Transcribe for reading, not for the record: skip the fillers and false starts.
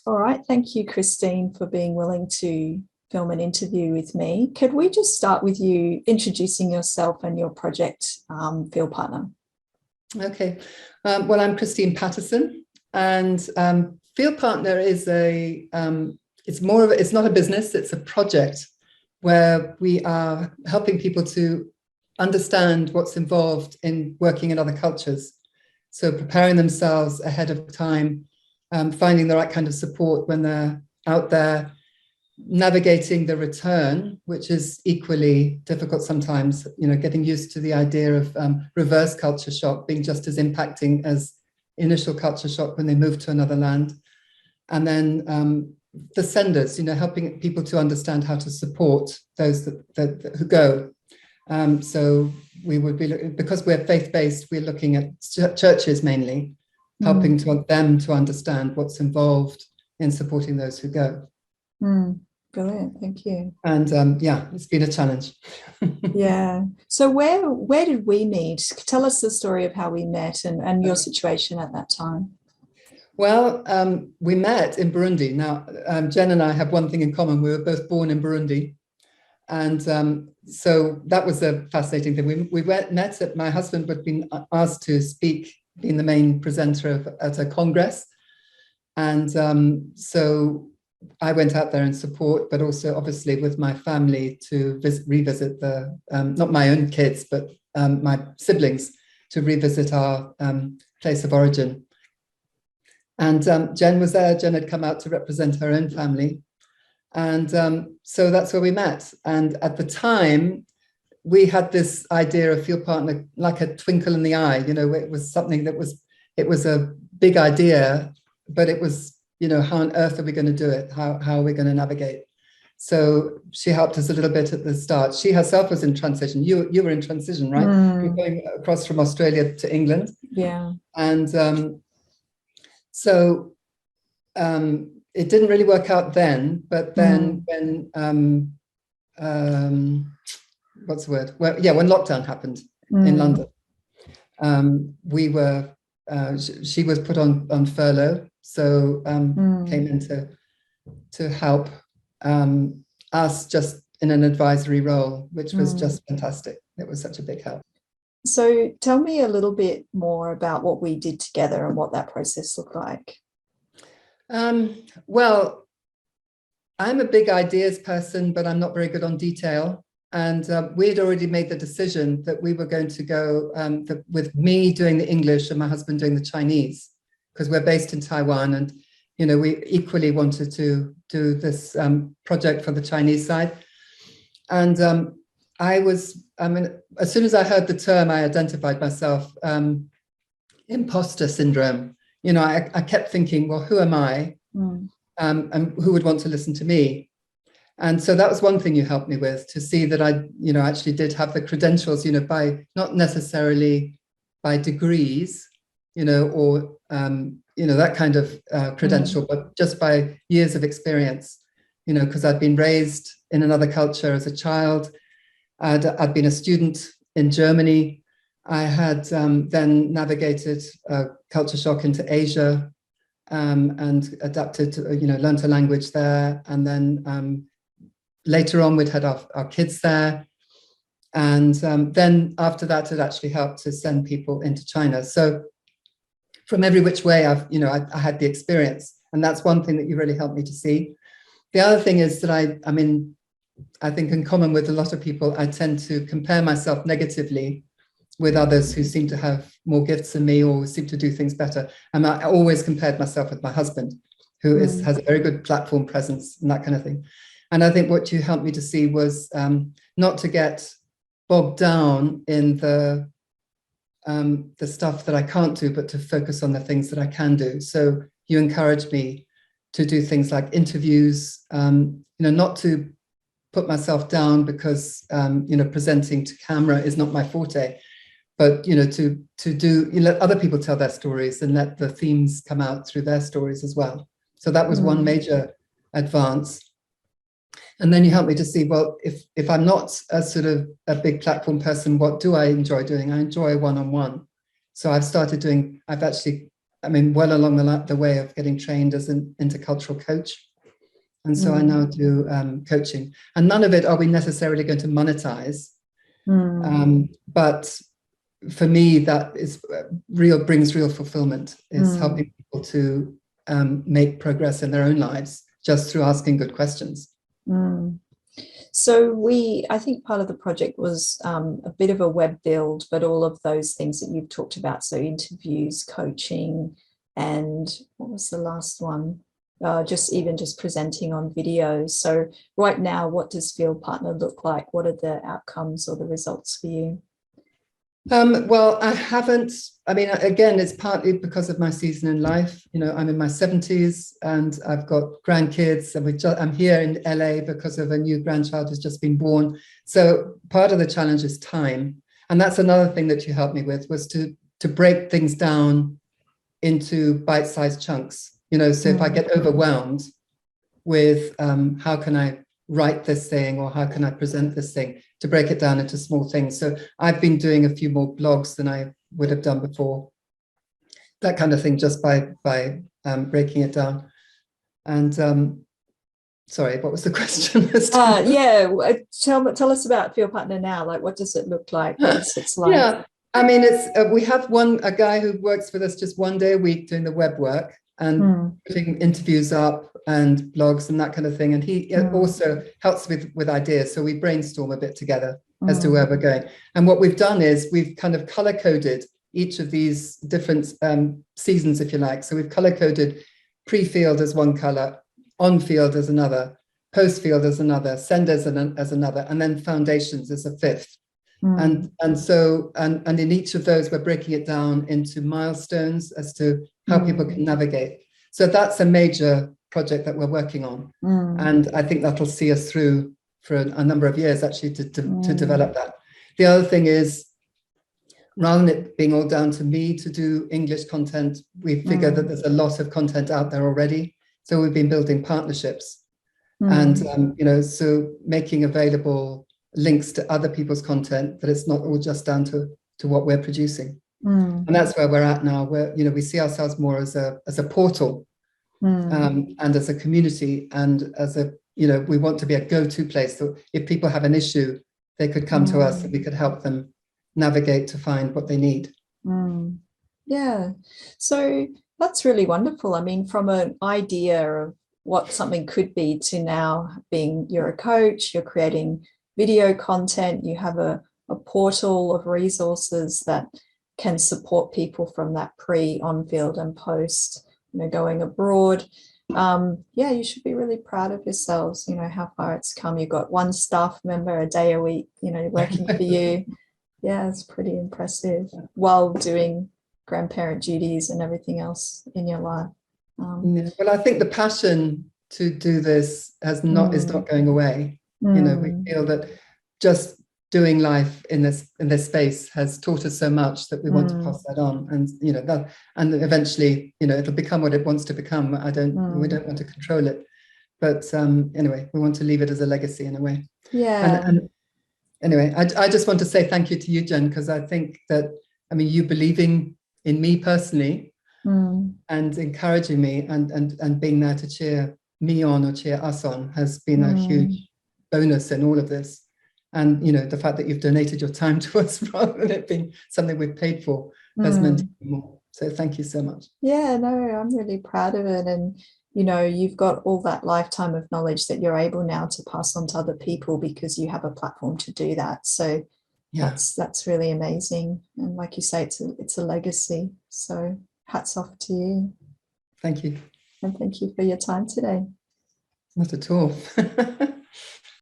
All right. Thank you, Christine, for being willing to film an interview with me. Could we just start with you introducing yourself and your project, Field Partner? Okay. Well, I'm Christine Paterson, and Field Partner is it's not a business, it's a project where we are helping people to understand what's involved in working in other cultures. So preparing themselves ahead of time, finding the right kind of support when they're out there, navigating the return, which is equally difficult sometimes, getting used to the idea of reverse culture shock being just as impacting as initial culture shock when they move to another land. And then the senders, helping people to understand how to support those who go. So we would be, because we're faith-based, we're looking at churches mainly, helping them to understand what's involved in supporting those who go. Brilliant, thank you. And it's been a challenge. Yeah. So where did we meet? Tell us the story of how we met and your situation at that time. Well, we met in Burundi. Now, Jen and I have one thing in common. We were both born in Burundi. And so that was a fascinating thing. We met at, my husband had been asked to speak, being the main presenter at a congress. And so I went out there in support, but also obviously with my family to revisit not my own kids, but my siblings, to revisit our place of origin. And Jen was there. Jen had come out to represent her own family. And so that's where we met. And at the time, we had this idea of Field Partner like a twinkle in the eye. It was something it was a big idea, but it was, how on earth are we going to do it? How are we going to navigate? So she helped us a little bit at the start. She herself was in transition. You were in transition, right? You were going across from Australia to England. Yeah. And so it didn't really work out then, but then when what's the word? Well, yeah, when lockdown happened in London, she was put on furlough, so came in to help us just in an advisory role, which was just fantastic. It was such a big help. So tell me a little bit more about what we did together and what that process looked like. Well, I'm a big ideas person, but I'm not very good on detail. And we had already made the decision that we were going to go with me doing the English and my husband doing the Chinese, because we're based in Taiwan. And, we equally wanted to do this project for the Chinese side. And as soon as I heard the term, I identified myself, imposter syndrome. I kept thinking, well, who am I? And who would want to listen to me? And so that was one thing you helped me with, to see that I, actually did have the credentials, by not necessarily by degrees, or, that kind of credential, but just by years of experience, because I'd been raised in another culture as a child. I'd been a student in Germany. I had then navigated culture shock into Asia and adapted to, learned a language there. And then later on, we'd had our kids there. And then after that, it actually helped to send people into China. So from every which way, I had the experience. And that's one thing that you really helped me to see. The other thing is that I think in common with a lot of people, I tend to compare myself negatively with others who seem to have more gifts than me or seem to do things better. And I always compared myself with my husband, who has a very good platform presence and that kind of thing. And I think what you helped me to see was not to get bogged down in the stuff that I can't do, but to focus on the things that I can do. So you encouraged me to do things like interviews, not to put myself down because, presenting to camera is not my forte, but, to let other people tell their stories and let the themes come out through their stories as well. So that was one major advance. And then you helped me to see, well, if I'm not a sort of a big platform person, what do I enjoy doing? I enjoy one-on-one. So I've actually well along the way of getting trained as an intercultural coach. And so I now do coaching, and none of it are we necessarily going to monetize. But for me, that is brings real fulfillment, is helping people to make progress in their own lives just through asking good questions. So I think part of the project was a bit of a web build, but all of those things that you've talked about, so interviews, coaching, and what was the last one? Just presenting on videos. So right now, what does Field Partner look like? What are the outcomes or the results for you? Well, I haven't. Again, it's partly because of my season in life. I'm in my 70s and I've got grandkids, and I'm here in LA because of a new grandchild who's just been born. So part of the challenge is time. And that's another thing that you helped me with, was to break things down into bite-sized chunks. So if I get overwhelmed with how can I write this thing, or how can I present this thing, to break it down into small things. So I've been doing a few more blogs than I would have done before, that kind of thing, just by breaking it down. And sorry, what was the question? Tell us about Field Partner now. Like, what does it look like? What is it like? Yeah, it's we have a guy who works with us just one day a week doing the web work and putting interviews up and blogs and that kind of thing. And he also helps with ideas. So we brainstorm a bit together as to where we're going. And what we've done is we've kind of color coded each of these different seasons, if you like. So we've color coded pre-field as one color, on-field as another, post-field as another, send as another, and then foundations as a fifth. And in each of those, we're breaking it down into milestones as to how people can navigate. So that's a major project that we're working on. And I think that'll see us through for a number of years, actually, to develop that. The other thing is, rather than it being all down to me to do English content, we figure that there's a lot of content out there already. So we've been building partnerships and, so making available links to other people's content, that it's not all just down to what we're producing. And that's where we're at now, where we see ourselves more as a portal and as a community, and as we want to be a go-to place. So if people have an issue, they could come to us and we could help them navigate to find what they need. Yeah, so that's really wonderful. I mean, from an idea of what something could be to now being, you're a coach, you're creating video content, you have a portal of resources that can support people from that pre, on-field and post, going abroad. You should be really proud of yourselves, how far it's come. You've got one staff member a day a week, working for you. Yeah, it's pretty impressive, while doing grandparent duties and everything else in your life. Well, I think the passion to do this is not going away. We feel that just doing life in this space has taught us so much that we want to pass that on, and eventually, it'll become what it wants to become. We don't want to control it, but anyway, we want to leave it as a legacy in a way. Yeah. And anyway, I just want to say thank you to you, Jen, because I think that, you believing in me personally and encouraging me and being there to cheer me on or cheer us on has been a huge bonus in all of this. And, the fact that you've donated your time to us rather than it being something we've paid for has meant more. So thank you so much. Yeah, no, I'm really proud of it. And, you've got all that lifetime of knowledge that you're able now to pass on to other people because you have a platform to do that. So that's really amazing. And like you say, it's a legacy. So hats off to you. Thank you. And thank you for your time today. Not at all.